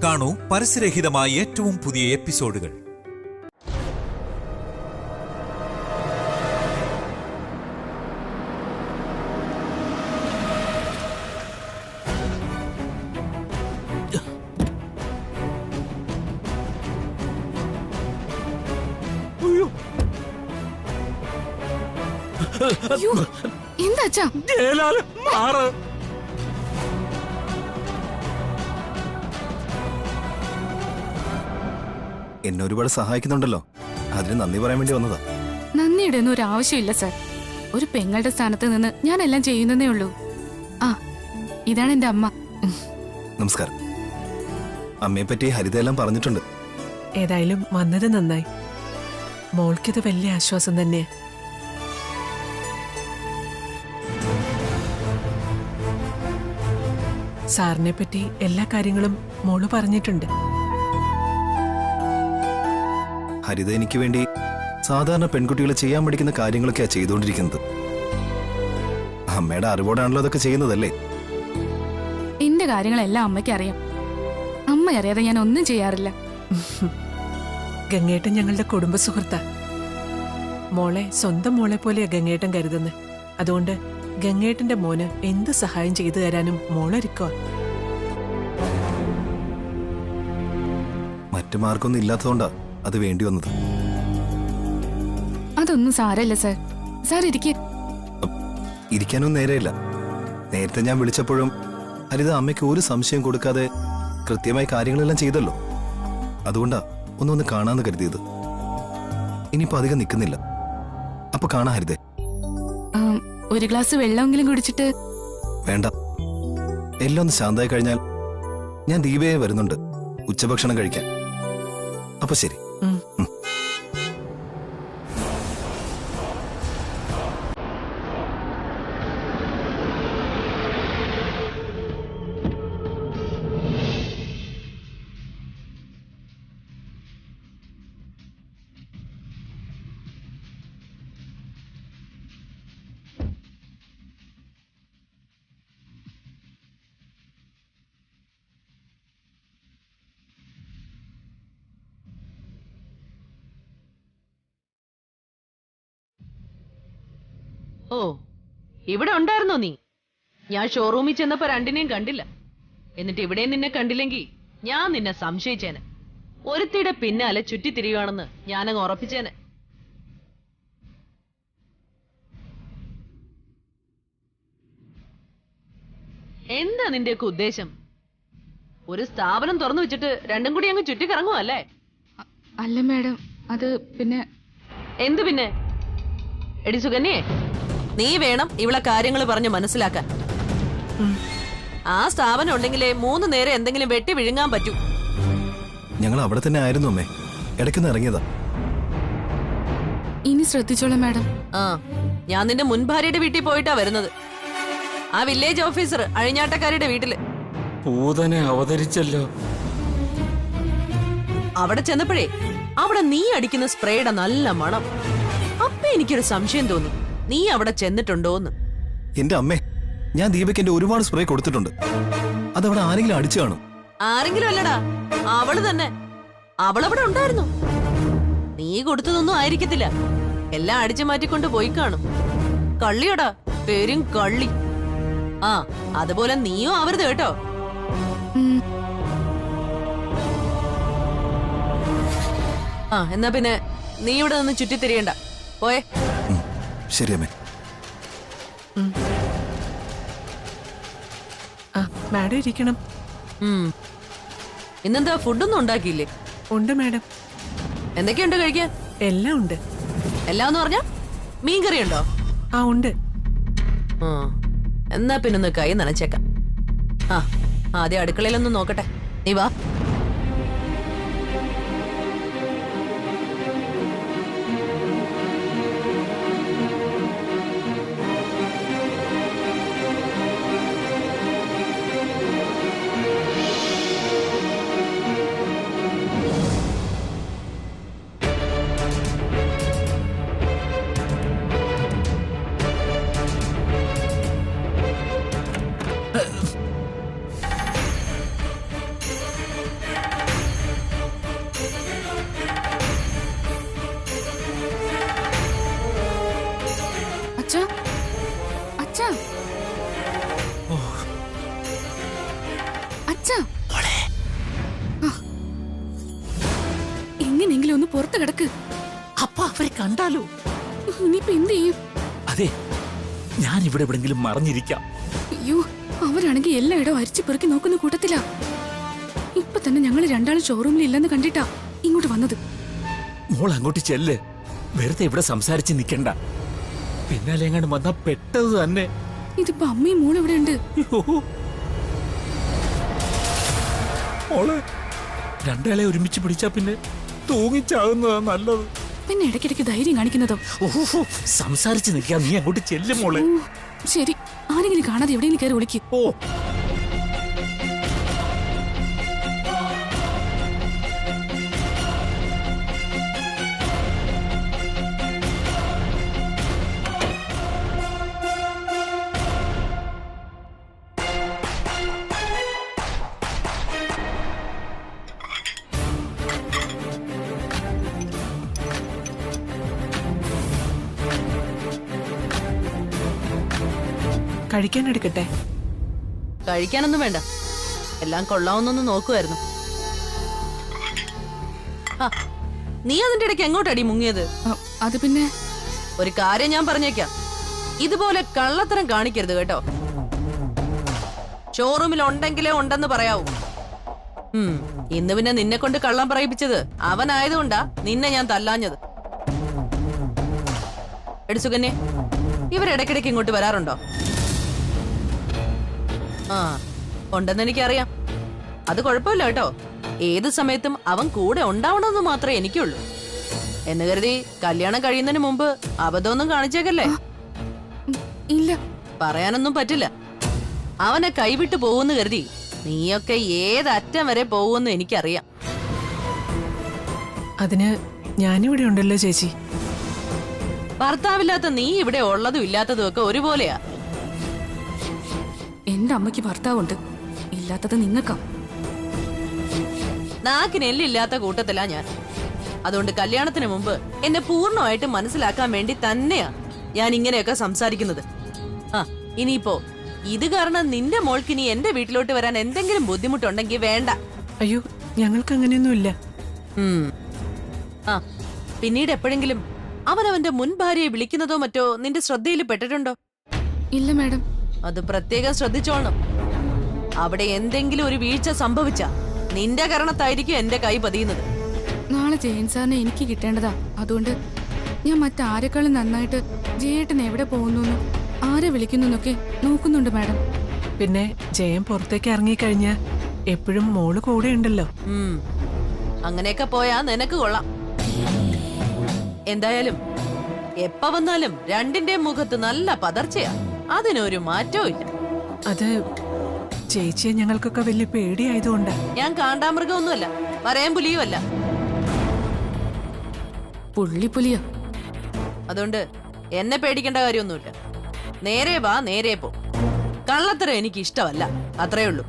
കാണൂ പരസ്യരഹിതമായ ഏറ്റവും പുതിയ എപ്പിസോഡുകൾ. എന്താ എന്നെ ഒരുപാട് സഹായിക്കുന്നുണ്ടല്ലോ, അതിന് നന്ദി പറയാൻ വേണ്ടി വന്നതാ. നന്ദിയുടെ ഒന്നും ഒരു ആവശ്യമില്ല സർ. ഒരു പെങ്ങളുടെ സ്ഥാനത്ത് നിന്ന് ഞാൻ എല്ലാം ചെയ്യുന്നതേ ഉള്ളൂ. ആ, ഇതാണ് എന്റെ അമ്മ. നമസ്കാരം. അമ്മയെ പറ്റി ഹരിത എല്ലാം പറഞ്ഞിട്ടുണ്ട്. ഏതായാലും വന്നത് നന്നായി. മോൾക്കിത് വലിയ ആശ്വാസം തന്നെയാ. സാറിനെ പറ്റി എല്ലാ കാര്യങ്ങളും മോള് പറഞ്ഞിട്ടുണ്ട്. ഹരിത എനിക്ക് വേണ്ടി സാധാരണ പെൺകുട്ടികൾ ചെയ്യാൻ പഠിക്കുന്ന കാര്യങ്ങളൊക്കെയാ ചെയ്തുകൊണ്ടിരിക്കുന്നത്. അമ്മയുടെ അറിവോടാണല്ലോ അതൊക്കെ ചെയ്യുന്നതല്ലേ. എന്റെ കാര്യങ്ങളെല്ലാം അമ്മയ്ക്ക് അറിയാം. അമ്മ അറിയാതെ ഞാൻ ഒന്നും ചെയ്യാറില്ല. ഗംഗേട്ടൻ ഞങ്ങളുടെ കുടുംബ സുഹൃത്താ. മോളെ സ്വന്തം മോളെ പോലെയാ ഗംഗേട്ടൻ കരുതുന്നത്. അതുകൊണ്ട് ഗംഗേട്ടന്റെ മോന് എന്ത് സഹായം ചെയ്തു തരാനും മോളൊരുക്കോ. മറ്റു മാർക്കൊന്നും ഇല്ലാത്തതുകൊണ്ടാ അത് വേണ്ടി വന്നത്. അതൊന്നും സാരല്ല സർ. സാർ ഇരിക്കാനൊന്നും നേരെയില്ല. നേരത്തെ ഞാൻ വിളിച്ചപ്പോഴും ഹരിത അമ്മയ്ക്ക് ഒരു സംശയം കൊടുക്കാതെ കൃത്യമായി കാര്യങ്ങളെല്ലാം ചെയ്തല്ലോ. അതുകൊണ്ടാ ഒന്നൊന്ന് കാണാന്ന് കരുതിയത്. ഇനിയിപ്പോ അധികം നിൽക്കുന്നില്ല. അപ്പൊ കാണാ ഹരിതേ. ഒരു ഗ്ലാസ് വെള്ളമെങ്കിലും കുടിച്ചിട്ട്. വേണ്ട, എല്ലാം ഒന്ന് ശാന്തമായി കഴിഞ്ഞാൽ ഞാൻ ദീപയെ വരുന്നുണ്ട് ഉച്ചഭക്ഷണം കഴിക്കാൻ. അപ്പൊ ശരി. ഓ, ഇവിടെ ഉണ്ടായിരുന്നോ നീ? ഞാൻ ഷോറൂമിൽ ചെന്നപ്പോ രണ്ടിനെയും കണ്ടില്ല. എന്നിട്ട് ഇവിടെയും നിന്നെ കണ്ടില്ലെങ്കിൽ ഞാൻ നിന്നെ സംശയിച്ചേനെ. ഒരുത്തിയുടെ പിന്നാലെ ചുറ്റിത്തിരിയുകയാണെന്ന് ഞാനങ്ങ് ഉറപ്പിച്ചേനെ. എന്താ നിന്റെയൊക്കെ ഉദ്ദേശം? ഒരു സ്ഥാപനം തുറന്നു വെച്ചിട്ട് രണ്ടും കൂടി അങ്ങ് ചുറ്റിക്കറങ്ങുവല്ലേ? അല്ല മാഡം, അത് പിന്നെ. എന്ത് പിന്നെ? എടി സുകന്യേ, നീ വേണം ഇവളെ കാര്യങ്ങൾ പറഞ്ഞ് മനസ്സിലാക്കാൻ. ആ സ്ഥാപനം ഉണ്ടെങ്കിലേ 3 നേരം എന്തെങ്കിലും വെട്ടി വിഴുങ്ങാൻ പറ്റൂ. ഞങ്ങൾ അവിടെ തന്നെ ആയിരുന്നു അമ്മേ. ഇടയ്ക്കൊന്ന് ഇറങ്ങിയതാ. ഇനി ശ്രദ്ധിച്ചോളാം മാഡം. ആ, ഞാൻ നിന്റെ മുൻ ഭാര്യയുടെ വീട്ടിൽ പോയിട്ടാ വരുന്നത്. ആ വില്ലേജ് ഓഫീസർ അഴിഞ്ഞാട്ടക്കാരുടെ വീട്ടില്. പൂതനെ അവതരിച്ചല്ലോ. അവിടെ ചെന്നപ്പോഴേ അവിടെ നീ അടിക്കുന്ന സ്പ്രേയുടെ നല്ല മണം. അപ്പൊ എനിക്കൊരു സംശയം തോന്നി, നീ അവിടെ ചെന്നിട്ടുണ്ടോന്ന്. എന്റെ അമ്മേ, ഞാൻ ദീപയ്ക്ക് എന്റെ ഒരുപാട് സ്പ്രേ കൊടുത്തിട്ടുണ്ട്. അതവിടെ ആരെങ്കിലും അടിച്ചു കാണും. ആരെങ്കിലും അല്ലടാ, അവള് തന്നെ. അവളവിടെ ഉണ്ടായിരുന്നു. നീ കൊടുത്തതൊന്നും ആയിരിക്കത്തില്ല. എല്ലാം അടിച്ചു മാറ്റിക്കൊണ്ട് പോയി കാണും. കള്ളിയടാ, പേരും കള്ളി. ആ, അതുപോലെ നീയോ ആവരുത് കേട്ടോ. ആ, എന്നാ പിന്നെ നീ ഇവിടെ നിന്ന് ചുറ്റിത്തിരിയണ്ട, പോയെ. ശരി അമ്മേ. മാഡം ഇരിക്കണം. ഇന്നെന്താ ഫുഡൊന്നും ഉണ്ടാക്കിയില്ലേ? ഉണ്ട് മാഡം. എന്തൊക്കെയുണ്ട് കഴിക്കാൻ? എല്ലാം ഉണ്ട്. എല്ലാം എന്ന് പറഞ്ഞാ മീൻകറി ഉണ്ടോ? ആ, ഉണ്ട്. എന്നാ പിന്നൊന്ന് കൈ നനച്ചേക്കാം. ആ, ആദ്യം അടുക്കളയിലൊന്ന് നോക്കട്ടെ. നീ വാ. എങ്ങനെയെങ്കിലും ഒന്ന് പുറത്ത് കിടക്ക്. അപ്പൊ അവരെ കണ്ടാലോ? ഇനിയിപ്പോ എന്ത് ചെയ്യും? അതെ, ഞാൻ ഇവിടെ എവിടെങ്കിലും മറഞ്ഞിരിക്കാം. അയ്യോ, അവരാണെങ്കിൽ എല്ലായിടവും അരിച്ചു പെറുക്കി നോക്കുന്ന കൂട്ടത്തിലാ. ഇപ്പൊ തന്നെ ഞങ്ങൾ രണ്ടാളും ഷോറൂമിൽ ഇല്ലെന്ന് കണ്ടിട്ടാ ഇങ്ങോട്ട് വന്നത്. മോൾ അങ്ങോട്ട് ചെല്ല്. വെറുതെ ഇവിടെ സംസാരിച്ച് നിക്കണ്ട. പിന്നാലെ എങ്ങാണ്ട് വന്നാ പെട്ടത് തന്നെ. ഇതിപ്പോ അമ്മയും മോളും ഇവിടെ ഉണ്ട്. അയ്യോ. മോളെ, രണ്ടാളെ ഒരുമിച്ച് പിടിച്ചാ പിന്നെ തൂങ്ങിച്ചാകുന്നതാ നല്ലത്. പിന്നെ ഇടയ്ക്കിടയ്ക്ക് ധൈര്യം കാണിക്കുന്നതോ? ഓഹോ, സംസാരിച്ച് നിൽക്കാം. നീ അങ്ങോട്ട് ചെല്ലും മോളെ. ഓ, ശരി. ആരെങ്കിലും കാണാതെ എവിടെയെങ്കിലും കയറി വിളിക്കും. ഓ, കഴിക്കാൻ എടുക്കട്ടെ? കഴിക്കാനൊന്നും വേണ്ട, എല്ലാം കൊള്ളാവുന്നൊന്ന് നോക്കുമായിരുന്നു. ആ, നീ അതിന്റെ ഇടയ്ക്ക് എങ്ങോട്ടടി മുങ്ങിയത്? അത് പിന്നെ ഒരു കാര്യം ഞാൻ പറഞ്ഞേക്കാം, ഇതുപോലെ കള്ളത്തരം കാണിക്കരുത് കേട്ടോ. ഷോറൂമിൽ ഉണ്ടെങ്കിലേ ഉണ്ടെന്ന് പറയാവൂ. ഇന്ന് പിന്നെ നിന്നെ കൊണ്ട് കള്ളം പറയിപ്പിച്ചത് അവനായതുകൊണ്ടാ നിന്നെ ഞാൻ തല്ലാഞ്ഞത്. എടി സുകന്യെ, ഇവരിടയ്ക്കിടയ്ക്ക് ഇങ്ങോട്ട് വരാറുണ്ടോ? ആ, ഉണ്ടെന്ന് എനിക്കറിയാം. അത് കുഴപ്പമില്ല കേട്ടോ. ഏത് സമയത്തും അവൻ കൂടെ ഉണ്ടാവണമെന്ന് മാത്രമേ എനിക്കുള്ളൂ. എന്ന് കരുതി കല്യാണം കഴിയുന്നതിന് മുമ്പ് അബദ്ധമൊന്നും കാണിച്ചേക്കല്ലേ. ഇല്ല, പറയാനൊന്നും പറ്റില്ല. അവനെ കൈവിട്ടു പോകുമെന്ന് കരുതി നീയൊക്കെ ഏതറ്റം വരെ പോകുമെന്ന് എനിക്കറിയാം. അതിന് ഞാനിവിടെ ഉണ്ടല്ലോ ചേച്ചി. ഭർത്താവില്ലാത്ത നീ ഇവിടെ ഉള്ളതും ഇല്ലാത്തതും ഒക്കെ ഒരുപോലെയാ. എന്റെ അമ്മയ്ക്ക് ഭർത്താവുണ്ട്, ഇല്ലാത്തത് നിങ്ങൾക്കാ. നാക്കിന് എല്ലില്ലാത്ത കൂട്ടത്തിലാ ഞാൻ. അതുകൊണ്ട് കല്യാണത്തിന് മുമ്പ് എന്നെ പൂർണ്ണമായിട്ട് മനസ്സിലാക്കാൻ വേണ്ടി തന്നെയാ ഞാൻ ഇങ്ങനെയൊക്കെ സംസാരിക്കുന്നത്. ആ, ഇനിയിപ്പോ ഇത് കാരണം നിന്റെ മോൾക്ക് ഇനി എന്റെ വീട്ടിലോട്ട് വരാൻ എന്തെങ്കിലും ബുദ്ധിമുട്ടുണ്ടെങ്കിൽ വേണ്ട. അയ്യോ, ഞങ്ങൾക്ക് അങ്ങനെയൊന്നുമില്ല. ആ, പിന്നീട് എപ്പോഴെങ്കിലും അവനവന്റെ മുൻ ഭാര്യയെ വിളിക്കുന്നതോ മറ്റോ നിന്റെ ശ്രദ്ധയിൽ പെട്ടിട്ടുണ്ടോ? ഇല്ല മാഡം. അത് പ്രത്യേകം ശ്രദ്ധിച്ചോളണം. അവിടെ എന്തെങ്കിലും ഒരു വീഴ്ച സംഭവിച്ച നിന്റെ കാരണത്തായിരിക്കും എന്റെ കൈ പതിയുന്നത്. നാളെ ജയൻ സാറിനെ എനിക്ക് കിട്ടേണ്ടതാ. അതുകൊണ്ട് ഞാൻ മറ്റാരെക്കാളും നന്നായിട്ട് ജയേട്ടൻ എവിടെ പോകുന്നു, ആരെ വിളിക്കുന്നൊക്കെ നോക്കുന്നുണ്ട് മാഡം. പിന്നെ ജയൻ പുറത്തേക്ക് ഇറങ്ങിക്കഴിഞ്ഞ എപ്പോഴും മോള് കൂടെ ഉണ്ടല്ലോ. അങ്ങനെയൊക്കെ പോയാ നിനക്ക് കൊള്ളാം. എന്തായാലും എപ്പ വന്നാലും രണ്ടിന്റെ മുഖത്ത് നല്ല പതർച്ചയാ. അതിനൊരു മാറ്റവും ഇല്ല. അത് ചേച്ചിയെ ഞങ്ങൾക്കൊക്കെ വലിയ പേടിയായതുകൊണ്ടാ. ഞാൻ കാണ്ടാമൃഗമൊന്നുമല്ല, പറയാൻ പുലിയുമല്ല. പുള്ളിപ്പുലിയോ? അതുകൊണ്ട് എന്നെ പേടിക്കേണ്ട കാര്യമൊന്നുമില്ല. നേരെ വാ, നേരെ പോ. കള്ളത്തരം എനിക്ക് ഇഷ്ടമല്ല, അത്രേ ഉള്ളൂ.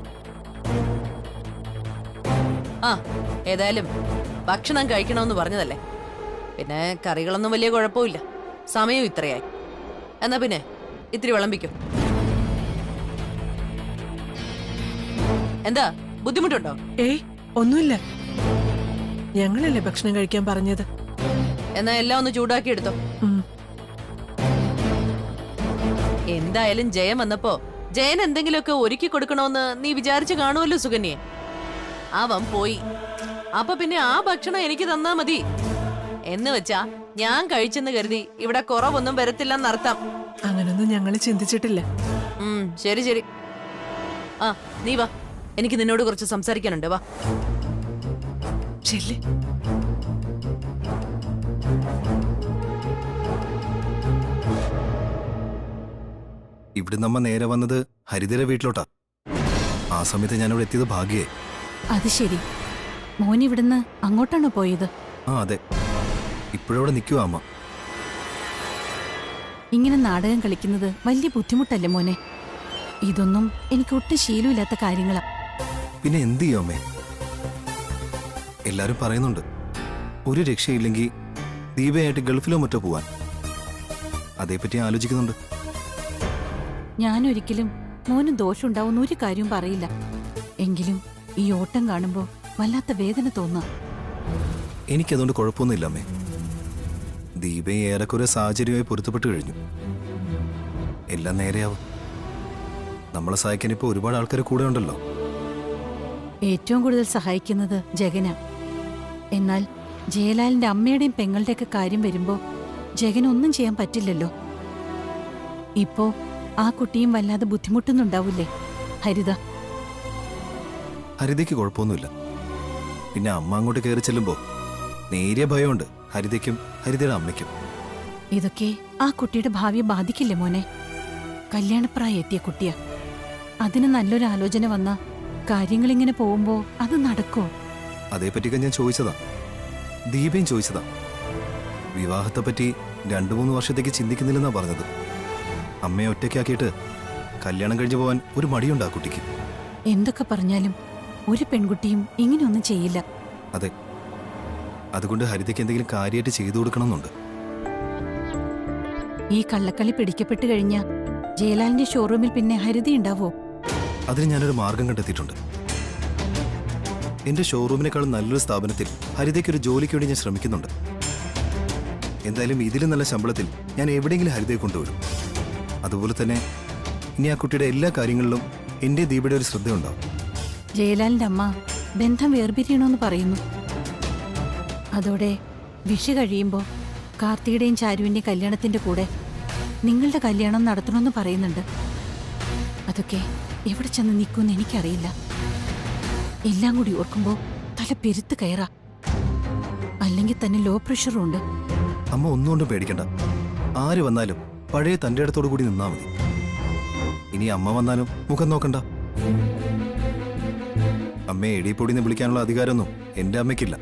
ആ, ഏതായാലും ഭക്ഷണം കഴിക്കണമെന്ന് പറഞ്ഞതല്ലേ. പിന്നെ കറികളൊന്നും വലിയ കുഴപ്പമില്ല. സമയം ഇത്രയായി. എന്നാ പിന്നെ ഇത്തിരി വിളമ്പിക്കും. എന്താ ബുദ്ധിമുട്ടുണ്ടോ? ഏയ്, ഒന്നുമില്ല. ഞങ്ങളല്ലേ ഭക്ഷണം കഴിക്കാൻ പറഞ്ഞത്. എന്നാ എല്ലാം ഒന്ന് ചൂടാക്കി എടുത്തോ. എന്തായാലും ജയൻ വന്നപ്പോ ജയൻ എന്തെങ്കിലുമൊക്കെ ഒരുക്കി കൊടുക്കണോന്ന് നീ വിചാരിച്ചു കാണുമല്ലോ സുകന്യെ. അവൻ പോയി. അപ്പൊ പിന്നെ ആ ഭക്ഷണം എനിക്ക് തന്നാ മതി. എന്ന് വെച്ചാ ഞാൻ കഴിച്ചെന്ന് കരുതി ഇവിടെ കുറവൊന്നും വരത്തില്ലെന്നർത്ഥം. അങ്ങനൊന്നും ഞങ്ങള് ചിന്തിച്ചിട്ടില്ല. ശരി ശരി. ആ, നീ വാ, എനിക്ക് നിന്നോട് കുറച്ച് സംസാരിക്കാനുണ്ട്. വാ. ശരി. ഇവിടെ നമ്മ നേരെ വന്നത് ഹരിതയുടെ വീട്ടിലോട്ടാ. ആ സമയത്ത് ഞാനിവിടെ എത്തിയത് ഭാഗ്യേ. അത് ശരി. മോൻ ഇവിടുന്ന് അങ്ങോട്ടാണോ പോയത്? ആ അതെ, ഇപ്പോഴവിടെ നിൽക്കുവാ അമ്മ. ഇങ്ങനെ നാടകം കളിക്കുന്നത് വലിയ ബുദ്ധിമുട്ടല്ലേ മോനെ? ഇതൊന്നും എനിക്ക് ഒട്ടും ശീലമില്ലാത്ത കാര്യങ്ങളാ. പിന്നെ എന്ത് ചെയ്യും അമ്മേ? എല്ലാരും പറയുന്നുണ്ട് ഒരു രക്ഷയില്ലെങ്കിൽ ദീപയായിട്ട് ഗൾഫിലോ മറ്റോ പോവാൻ. അതേപ്പറ്റി ആലോചിക്കുന്നുണ്ട്. ഞാനൊരിക്കലും മോന് ദോഷമുണ്ടാവുന്ന ഒരു കാര്യവും പറയില്ല. എങ്കിലും ഈ ഓട്ടം കാണുമ്പോ വല്ലാത്ത വേദന തോന്നാം. എനിക്കതുകൊണ്ട് കുഴപ്പമൊന്നുമില്ല അമ്മേ. ദീപയും ഏറെക്കുറെ സാഹചര്യമായി പൊരുത്തപ്പെട്ട് കഴിഞ്ഞു. എല്ലാം നേരെയാവും. നമ്മളെ സഹായിക്കാൻ ഇപ്പോൾ ഒരുപാട് ആൾക്കാർ കൂടെ ഉണ്ടല്ലോ. ഏറ്റവും കൂടുതൽ സഹായിക്കുന്നത് ജഗന. എന്നാൽ ജയലാലിന്റെ അമ്മയുടെയും പെങ്ങളുടെയൊക്കെ കാര്യം വരുമ്പോ ജഗനൊന്നും ചെയ്യാൻ പറ്റില്ലല്ലോ. ഇപ്പോ ആ കുട്ടിയും വല്ലാതെ ബുദ്ധിമുട്ടുന്നുണ്ടാവൂലേ ഹരിത? ഹരിതയ്ക്ക് കുഴപ്പമൊന്നുമില്ല. പിന്നെ അമ്മ അങ്ങോട്ട് കയറി ചെല്ലുമ്പോൾ നേരിയ ഭയമുണ്ട് ഹരിതയ്ക്കും ഹരിതയുടെ അമ്മയ്ക്കും. ഇതൊക്കെ ആ കുട്ടിയുടെ ഭാവിയെ ബാധിക്കില്ലേ മോനെ? കല്യാണപ്രായം എത്തിയ കുട്ടിയാ. അതിന് നല്ലൊരു ആലോചന വന്ന കാര്യങ്ങളിങ്ങനെ പോകുമ്പോ അത് നടക്കുമോ? അതേപ്പറ്റിയൊക്കെ ഞാൻ ചോദിച്ചതാ. ദീപയും ചോദിച്ചതാ. വിവാഹത്തെപ്പറ്റി 2-3 വർഷത്തേക്ക് ചിന്തിക്കുന്നില്ലെന്നാ പറഞ്ഞത്. അമ്മയെ ഒറ്റയ്ക്കാക്കിയിട്ട് കല്യാണം കഴിഞ്ഞു പോവാൻ ഒരു മടിയുണ്ട് ആ കുട്ടിക്ക്. എന്തൊക്കെ പറഞ്ഞാലും ഒരു പെൺകുട്ടിയും ഇങ്ങനെയൊന്നും ചെയ്യില്ല. അതെ, അതുകൊണ്ട് ഹരിതയ്ക്ക് എന്തെങ്കിലും കാര്യമായിട്ട് ചെയ്തു കൊടുക്കണമെന്നുണ്ട്. ഈ കള്ളക്കളി പിടിക്കപ്പെട്ടു കഴിഞ്ഞ ജയലാലിന്റെ ഷോറൂമിൽ പിന്നെ ഹരിത ഉണ്ടാവോ? അതിന് ഞാനൊരു മാർഗം കണ്ടെത്തിയിട്ടുണ്ട്. എന്റെ ഷോറൂമിനേക്കാളും നല്ലൊരു സ്ഥാപനത്തിൽ ഹരിതയ്ക്ക് ഒരു ജോലിക്ക് വേണ്ടി ഞാൻ ശ്രമിക്കുന്നുണ്ട്. എന്തായാലും ഇതിലും നല്ല ശമ്പളത്തിൽ ഞാൻ എവിടെയെങ്കിലും ഹരിതയെ കൊണ്ടുവരും. അതുപോലെ തന്നെ ഇനി ആ കുട്ടിയുടെ എല്ലാ കാര്യങ്ങളിലും എന്റെ ദീപയുടെ ഒരു ശ്രദ്ധയുണ്ടാവും. ജയലാലിന്റെ അമ്മ ബന്ധം വേർപിരിയണമെന്ന് പറയുന്നു. അതോടെ വിഷു കഴിയുമ്പോൾ കാർത്തികയുടെയും ചാരുവിന്റെയും കല്യാണത്തിന്റെ കൂടെ നിങ്ങളുടെ കല്യാണം നടത്തണമെന്ന് പറയുന്നുണ്ട്. അതൊക്കെ എവിടെ ചെന്ന് നിൽക്കുമെന്ന് എനിക്കറിയില്ല. എല്ലാം കൂടി ഓർക്കുമ്പോൾ തല പെരുത്ത് കയറാ. അല്ലെങ്കിൽ തന്നെ ലോ പ്രഷറും ഉണ്ട്. അമ്മ ഒന്നുകൊണ്ടും പേടിക്കണ്ട. ആര് വന്നാലും പഴയ തന്റെ ഇടത്തോടു കൂടി നിന്നാ മതി. ഇനി അമ്മ വന്നാലും മുഖം നോക്കണ്ട. അമ്മയെ എടിപ്പൊടിന്ന് വിളിക്കാനുള്ള അധികാരമൊന്നും എന്റെ അമ്മയ്ക്കില്ല.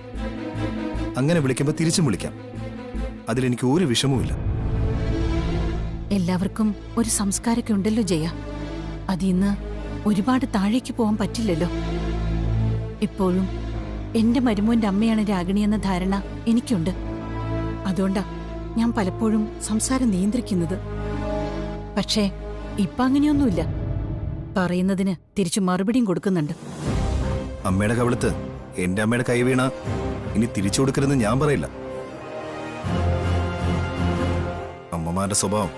അങ്ങനെ വിളിക്കുമ്പോൾ തിരിച്ചും വിളിക്കാം. അതിലെനിക്ക് ഒരു വിഷമവുമില്ല. എല്ലാവർക്കും ഒരു സംസ്കാരമൊക്കെ ഉണ്ടല്ലോ ജയ. അതിന്ന് ഒരുപാട് താഴേക്ക് പോകാൻ പറ്റില്ലല്ലോ. ഇപ്പോഴും എന്റെ മരുമോന്റെ അമ്മയാണ് രാഗിണി എന്ന ധാരണ എനിക്കുണ്ട്. അതുകൊണ്ടാ ഞാൻ പലപ്പോഴും സംസാരം നിയന്ത്രിക്കുന്നത്. പക്ഷേ ഇപ്പൊ അങ്ങനെയൊന്നുമില്ല. പറയുന്നതിന് തിരിച്ചു മറുപടിയും കൊടുക്കുന്നുണ്ട്. അമ്മയുടെ കവിളത്ത് എന്റെ അമ്മയുടെ കൈ വീണ ഇനി തിരിച്ചു കൊടുക്കരുതെന്ന് ഞാൻ പറയില്ല. അമ്മമാരുടെ സ്വഭാവം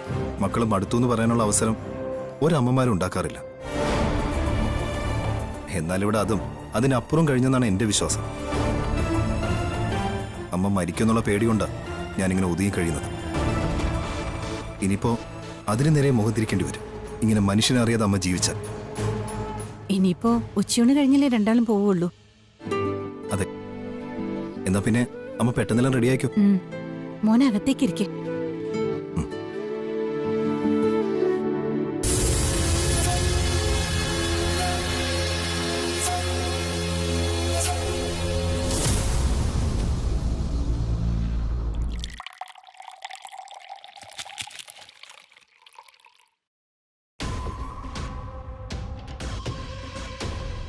മക്കളും അടുത്തുനിന്ന് പറയാനുള്ള അവസരം ഒരമ്മമാരും ഉണ്ടാക്കാറില്ല. എന്നാൽ ഇവിടെ അതും അതിനപ്പുറം കഴിഞ്ഞെന്നാണ് എന്റെ വിശ്വാസം. അമ്മ മരിക്കുന്നുള്ള പേടികൊണ്ടാണ് ഞാനിങ്ങനെ ഒതുങ്ങി കഴിയുന്നത്. ഇനിയിപ്പോ അതിന് നേരെ മുഖം തിരിക്കേണ്ടി വരും ഇങ്ങനെ മനുഷ്യനെ അറിയാതെ അമ്മ ജീവിച്ചാൽ. ഇനിയിപ്പോ ഉച്ചയൂണ് കഴിഞ്ഞല്ലേ രണ്ടാളും പോവുള്ളൂ. അതെ, എന്നാ പിന്നെ അമ്മ പെട്ടെന്നെല്ലാം റെഡിയാക്കോ. മോനെ അകത്തേക്കിരിക്കെ.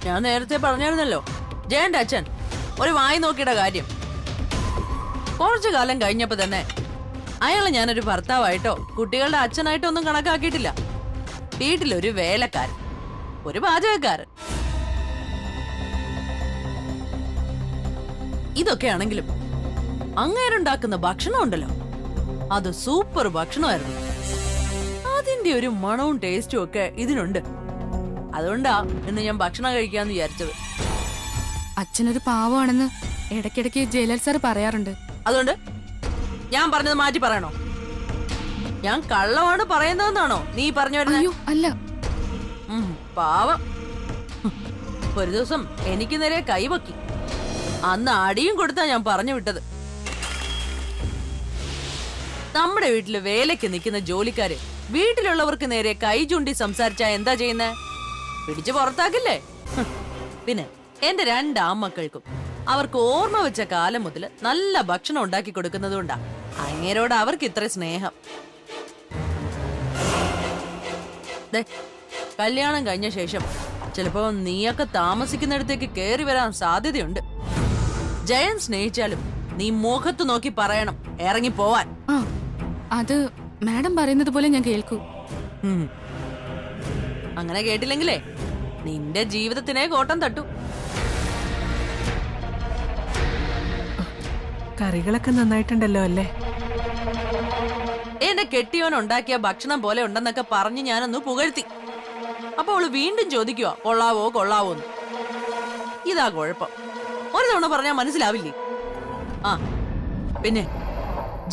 ഞാൻ നേരത്തെ പറഞ്ഞായിരുന്നല്ലോ ജയന്റെ അച്ഛൻ ഒരു വായി നോക്കിയുടെ കാര്യം. കുറച്ചു കാലം കഴിഞ്ഞപ്പോ തന്നെ അയാളെ ഞാനൊരു ഭർത്താവായിട്ടോ കുട്ടികളുടെ അച്ഛനായിട്ടോ ഒന്നും കണക്കാക്കിയിട്ടില്ല. വീട്ടിലൊരു വേലക്കാരൻ, ഒരു പാചകക്കാരൻ. ഇതൊക്കെയാണെങ്കിലും അങ്ങേരുണ്ടാക്കുന്ന ഭക്ഷണം ഉണ്ടല്ലോ, അത് സൂപ്പർ ഭക്ഷണമായിരുന്നു. അതിന്റെ ഒരു മണവും ടേസ്റ്റും ഒക്കെ ഇതിനുണ്ട്. അതുകൊണ്ടാ ഇന്ന് ഞാൻ ഭക്ഷണം കഴിക്കാന്ന് വിചാരിച്ചത്. അച്ഛനൊരു പാവമാണെന്ന് ഇടയ്ക്കിടയ്ക്ക് ജയലാൽ സാർ പറയാറുണ്ട്. അതുകൊണ്ട് ഞാൻ പറഞ്ഞത് മാറ്റി പറയണോ? ഞാൻ കള്ളമാണ് പറയുന്നതെന്നാണോ നീ പറഞ്ഞു വരുന്നത്? അയ്യോ അല്ല. പാവം. ഒരു ദിവസം എനിക്ക് നേരെ കൈവക്കി. അന്ന് അടിയും കൊടുത്താ ഞാൻ പറഞ്ഞു വിട്ടത്. നമ്മുടെ വീട്ടില് വേലയ്ക്ക് നിൽക്കുന്ന ജോലിക്കാര് വീട്ടിലുള്ളവർക്ക് നേരെ കൈ ചൂണ്ടി സംസാരിച്ചാ എന്താ ചെയ്യുന്നേ? പിടിച്ചു പുറത്താക്കില്ലേ? പിന്നെ എന്റെ 2 ആൺമക്കൾക്കും അവർക്ക് ഓർമ്മ വെച്ച കാലം മുതൽ നല്ല ഭക്ഷണം ഉണ്ടാക്കി കൊടുക്കുന്നത് കൊണ്ടാ അങ്ങേരോട് അവർക്ക് ഇത്ര സ്നേഹം. കല്യാണം കഴിഞ്ഞ ശേഷം ചിലപ്പോ നീയൊക്കെ താമസിക്കുന്നിടത്തേക്ക് കേറി വരാൻ സാധ്യതയുണ്ട്. ജയൻ സ്നേഹിച്ചാലും നീ മുഖത്ത് നോക്കി പറയണം ഇറങ്ങി പോവാൻ. അത് മാഡം പറയുന്നത് പോലെ ഞാൻ കേൾക്കൂ. അങ്ങനെ കേട്ടില്ലെങ്കിലേ നിന്റെ ജീവിതത്തിനെ കോട്ടം തട്ടു. കറികളൊക്കെ നന്നായിട്ടുണ്ടല്ലോ അല്ലേ? എന്റെ കെട്ടിയോൻ ഉണ്ടാക്കിയ ഭക്ഷണം പോലെ ഉണ്ടെന്നൊക്കെ പറഞ്ഞ് ഞാനൊന്ന് പുകഴ്ത്തി. അപ്പൊ അവള് വീണ്ടും ചോദിക്കുക കൊള്ളാവോ കൊള്ളാവോന്ന്. ഇതാ കുഴപ്പം, ഒരു തവണ പറഞ്ഞാൽ മനസ്സിലാവില്ലേ? ആ പിന്നെ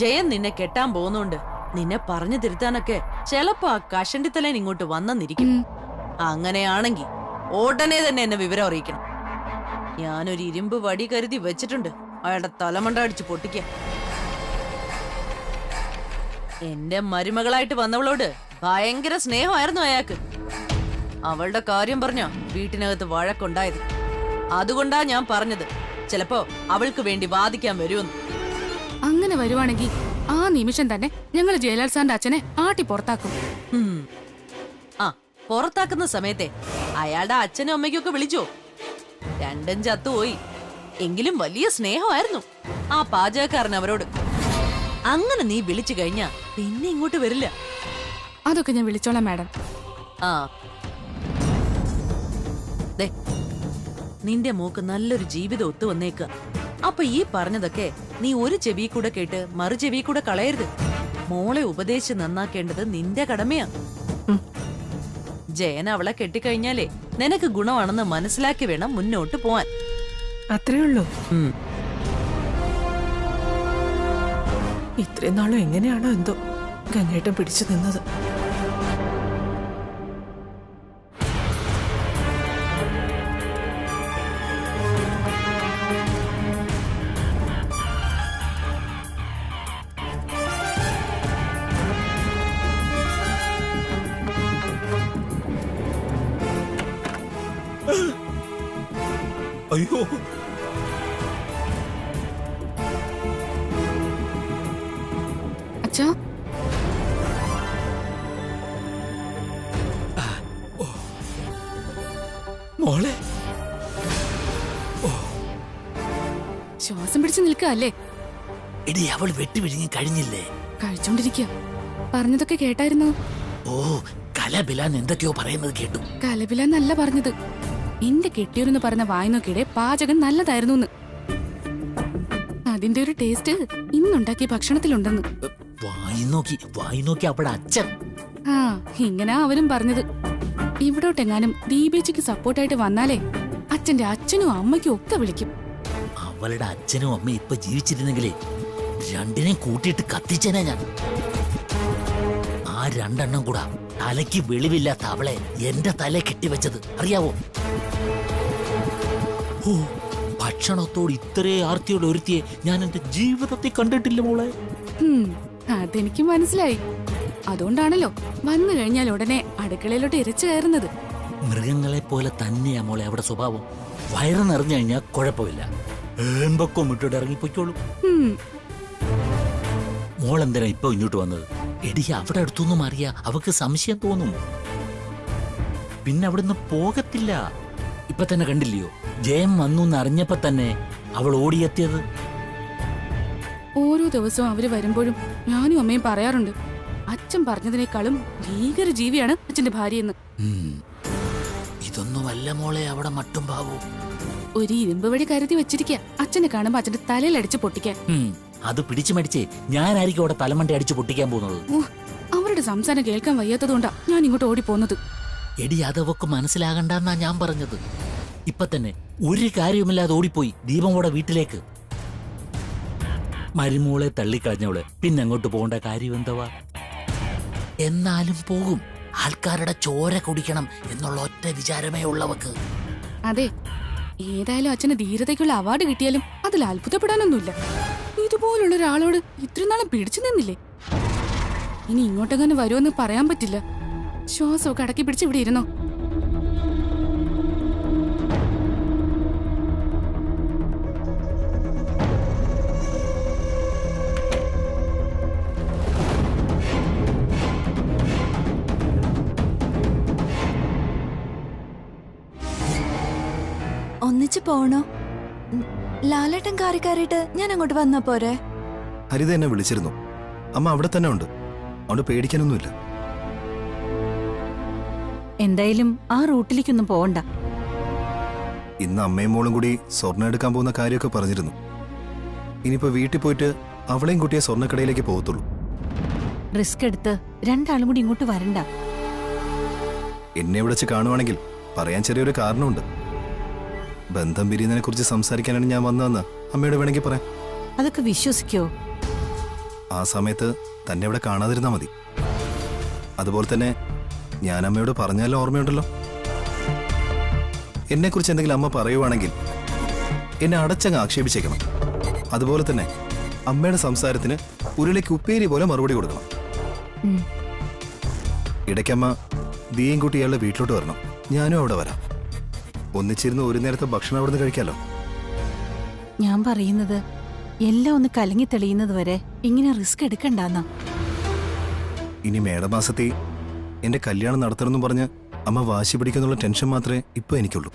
ജയൻ നിന്നെ കെട്ടാൻ പോകുന്നോണ്ട് നിന്നെ പറഞ്ഞു തിരുത്താനൊക്കെ ചിലപ്പോ ആ കഷണ്ടിത്തലേൻ ഇങ്ങോട്ട് വന്നെന്നിരിക്കും. അങ്ങനെയാണെങ്കി ഉടനെ തന്നെ എന്നെ വിവരം അറിയിക്കണം. ഞാനൊരു ഇരുമ്പ് വടി കരുതി വെച്ചിട്ടുണ്ട്, അയാളുടെ തലമണ്ട അടിച്ച് പൊട്ടിക്കാൻ. എന്റെ മരുമകളായിട്ട് വന്നവളോട് ഭയങ്കര സ്നേഹമായിരുന്നു അയാൾക്ക്. അവളുടെ കാര്യം പറഞ്ഞാ വീട്ടിനകത്ത് വഴക്കുണ്ടായത്. അതുകൊണ്ടാ ഞാൻ പറഞ്ഞത് ചിലപ്പോ അവൾക്ക് വേണ്ടി വാദിക്കാൻ വരുമെന്ന്. അങ്ങനെ വരുവാണെങ്കിൽ ആ നിമിഷം തന്നെ ഞങ്ങൾ ജയലാൽ സാറിന്റെ അച്ഛനെ ആട്ടി പുറത്താക്കും. ആ പുറത്താക്കുന്ന സമയത്തെ അയാളുടെ അച്ഛനും അമ്മയ്ക്കും ഒക്കെ വിളിച്ചോ? രണ്ടും ചത്തുപോയി. എങ്കിലും വലിയ സ്നേഹമായിരുന്നു ആ പാചകക്കാരൻ അവരോട്. അങ്ങനെ നീ വിളിച്ചു കഴിഞ്ഞാ പിന്നെ ഇങ്ങോട്ട് വരില്ല. അതൊക്കെ ഞാൻ വിളിച്ചോളാം മാഡം. ആ ദേ, നിന്റെ മോക്ക് നല്ലൊരു ജീവിതം ഒത്തു വന്നേക്കുക. അപ്പൊ ഈ പറഞ്ഞതൊക്കെ നീ ഒരു ചെവി കൂടെ കേട്ട് മറു ചെവി കൂടെ കളയരുത്. മോളെ ഉപദേശിച്ച് നന്നാക്കേണ്ടത് നിന്റെ കടമയാ. ജയൻ അവളെ കെട്ടിക്കഴിഞ്ഞാലേ നിനക്ക് ഗുണമാണെന്ന് മനസ്സിലാക്കി വേണം മുന്നോട്ട് പോവാൻ. അത്രേ ഉള്ളൂ. ഇത്രയും നാളും എങ്ങനെയാണോ എന്തോ ഗംഗേട്ടൻ പിടിച്ചു നിന്നത്. അയ്യോ, അച്ഛാ, മോളെ ശ്വാസം പിടിച്ച് നിൽക്കുക അല്ലേ? എടി, അവൾ വെട്ടിവിഴുങ്ങി കഴിഞ്ഞില്ലേ? കഴിച്ചോണ്ടിരിക്കുക. പറഞ്ഞതൊക്കെ കേട്ടായിരുന്നു. ഓ, കലബിലാൻ എന്തൊക്കെയോ പറയുന്നത് കേട്ടു. കലബിലെന്നല്ല പറഞ്ഞത്. എന്റെ കെട്ടിയൊരെന്ന് പറഞ്ഞ വായി നോക്കിയുടെ പാചകം നല്ലതായിരുന്നു. അതിന്റെ ഒരു ടേസ്റ്റ് ഇന്നുണ്ടാക്കിയ ഭക്ഷണത്തിലുണ്ടെന്ന്. വായി നോക്കി അവിടെ അച്ഛൻ. ആ ഇങ്ങനെ അവരും പറഞ്ഞത്. ഇവിടോട്ടെങ്ങാനും ദീപേച്ചിക്ക് സപ്പോർട്ടായിട്ട് വന്നാലേ അച്ഛന്റെ അച്ഛനും അമ്മയ്ക്കും ഒക്കെ വിളിക്കും. അവളുടെ അച്ഛനും അമ്മയും ഇപ്പൊ ജീവിച്ചിരുന്നെങ്കിലേ രണ്ടിനെയും കൂട്ടിയിട്ട് കത്തിച്ചേനാ ഞാൻ. ആ രണ്ടെണ്ണം കൂടാ തലയ്ക്ക് വെളിവില്ലാത്ത അവളെ എന്റെ തല കെട്ടിവെച്ചത് അറിയാവോ? ഓ, ഭക്ഷണത്തോട് ഇത്രേ ആർത്തിയോടെ ഒരുത്തിയെ ഞാൻ എന്റെ ജീവിതത്തിൽ കണ്ടിട്ടില്ല മോളെ. അതെനിക്ക് മനസ്സിലായി. അതുകൊണ്ടാണല്ലോ വന്നു കഴിഞ്ഞാൽ ഉടനെ അടുക്കളയിലോട്ട് ഇരച്ചു കയറുന്നത്. മൃഗങ്ങളെ പോലെ തന്നെയാ മോളെ അവിടെ സ്വഭാവം. വയറ് നിറഞ്ഞു കഴിഞ്ഞാൽ കുഴപ്പമില്ല, ഏമ്പൊക്കം ഇട്ടിട്ട് ഇറങ്ങിപ്പോയിക്കോളൂ. മോളെന്തിനാ ഇപ്പൊ ഇങ്ങോട്ട് വന്നത്? എടി, അവിടെ അടുത്തൊന്നും അറിയാ, അവക്ക് സംശയം തോന്നും. പിന്നെ അവിടുന്ന് പോകത്തില്ല. ഇപ്പൊ തന്നെ കണ്ടില്ലയോ, ജയം വന്നു എന്നറിഞ്ഞപ്പോ തന്നെ അവൾ ഓടിയെത്തിയത്. ഓരോ ദിവസവും അവര് വരുമ്പോഴും ഞാനും അമ്മയും പറയാറുണ്ട്, അച്ഛൻ പറഞ്ഞതിനേക്കാളും ഭീകര ജീവിയാണ് അച്ഛന്റെ ഭാര്യയെന്ന്. ഇതൊന്നുമല്ല മോളെ അവിടെ മട്ടും പാവൂ. ഒരു ഇരുമ്പ് വടി കരുതി വെച്ചിരിക്കുക അച്ഛനെ കാണുമ്പോ അച്ഛന്റെ തലയിലടിച്ച് പൊട്ടിക്കാൻ. അത് പിടിച്ചു മടിച്ചേ ഞാനായിരിക്കും അവിടെ തലമണ്ടി അടിച്ചു പൊട്ടിക്കാൻ പോകുന്നത്. അവരുടെ സംസാരം കേൾക്കാൻ വയ്യാത്തതുകൊണ്ടാ ഞാൻ ഇങ്ങോട്ട് ഓടിപ്പോന്നത്. എടി, അതവക്ക് മനസ്സിലാകണ്ടെന്നാ ഞാൻ പറഞ്ഞത്. ഇപ്പൊ തന്നെ ഒരു കാര്യവുമില്ലാതെ ഓടിപ്പോയി ദീപമോടെ വീട്ടിലേക്ക്. മരുമോളെ തള്ളിക്കളഞ്ഞവള് പിന്നെ അങ്ങോട്ട് പോകേണ്ട കാര്യം എന്തുവാ? എന്നാലും പോകും. ആൾക്കാരുടെ ചോര കുടിക്കണം എന്നുള്ള ഒറ്റ വിചാരമേ ഉള്ളവക്ക്. അതെ, ഏതായാലും അച്ഛന് ധീരതയ്ക്കുള്ള അവാർഡ് കിട്ടിയാലും അതിൽ അത്ഭുതപ്പെടാനൊന്നുമില്ല. ഇതുപോലുള്ള ഒരാളോട് ഇത്രയും നാളും പിടിച്ചു നിന്നില്ലേ? ഇനി ഇങ്ങോട്ടെങ്ങനെ വരുമെന്ന് പറയാൻ പറ്റില്ല. ശ്വാസമൊക്കെ അടക്കി പിടിച്ച് ഇവിടെ ഇരുന്നോ. ഒന്നിച്ചു പോണോ? ലാലേട്ടൻ കാറി കയറിയിട്ട് ഞാൻ അങ്ങോട്ട് വന്നാ പോരെ? ഹരിത എന്നെ വിളിച്ചിരുന്നു. അമ്മ അവിടെ തന്നെ ഉണ്ട്, അവിടെ പേടിക്കാനൊന്നുമില്ല. എന്തായാലും ആ റൂട്ടിലേക്കൊന്നും പോവണ്ട. ഇന്ന് അമ്മയും മോളും കൂടി സ്വർണ്ണം എടുക്കാൻ പോകുന്ന കാര്യമൊക്കെ പറഞ്ഞിരുന്നു. ഇനിയിപ്പോ വീട്ടിൽ പോയിട്ട് അവളെയും കുട്ടിയെ സ്വർണ്ണക്കടയിലേക്ക് പോകത്തുള്ളൂ. റിസ്ക് എടുത്ത് രണ്ടാളും കൂടി ഇങ്ങോട്ട് വരണ്ട. എന്നെ വിളിച്ച് കാണുവാണെങ്കിൽ പറയാൻ ചെറിയൊരു കാരണമുണ്ട്. ബന്ധം പിരിയുന്നതിനെ കുറിച്ച് സംസാരിക്കാനാണ് ഞാൻ വന്നതെന്ന് അമ്മയോട് വേണമെങ്കിൽ പറയാം. അതൊക്കെ വിശ്വസിക്കോ? ആ സമയത്ത് തന്നെ ഇവിടെ കാണാതിരുന്നാ മതി. അതുപോലെ തന്നെ ഞാൻ അമ്മയോട് പറഞ്ഞാലും ഓർമ്മയുണ്ടല്ലോ. എന്നെക്കുറിച്ച് എന്തെങ്കിലും അമ്മ പറയുവാണെങ്കിൽ എന്നെ അടച്ചങ്ങ് ആക്ഷേപിച്ചേക്കണം. അതുപോലെ തന്നെ അമ്മയുടെ സംസാരത്തിന് ഉരുളിക്ക് ഉപ്പേരി പോലെ മറുപടി കൊടുക്കണം. ഇടയ്ക്കമ്മ ദിയേം കൂട്ടി ഇയാളുടെ വീട്ടിലോട്ട് വരണം. ഞാനും അവിടെ വരാം. ഒന്നിച്ചിരുന്ന് ഒരു നേരത്തെ ഭക്ഷണം അവിടുന്ന് കഴിക്കാലോ. ഞാൻ പറയുന്നത് എല്ലാം ഒന്ന് കലങ്ങി തെളിയുന്നത് വരെ ഇങ്ങനെ റിസ്ക് എടുക്കണ്ടെന്നാ. ഇനി മേടമാസത്തിൽ എന്റെ കല്യാണം നടത്തണമെന്നും പറഞ്ഞ് അമ്മ വാശി പിടിക്കുന്നുള്ള ടെൻഷൻ മാത്രമേ ഇപ്പൊ എനിക്കുള്ളൂ.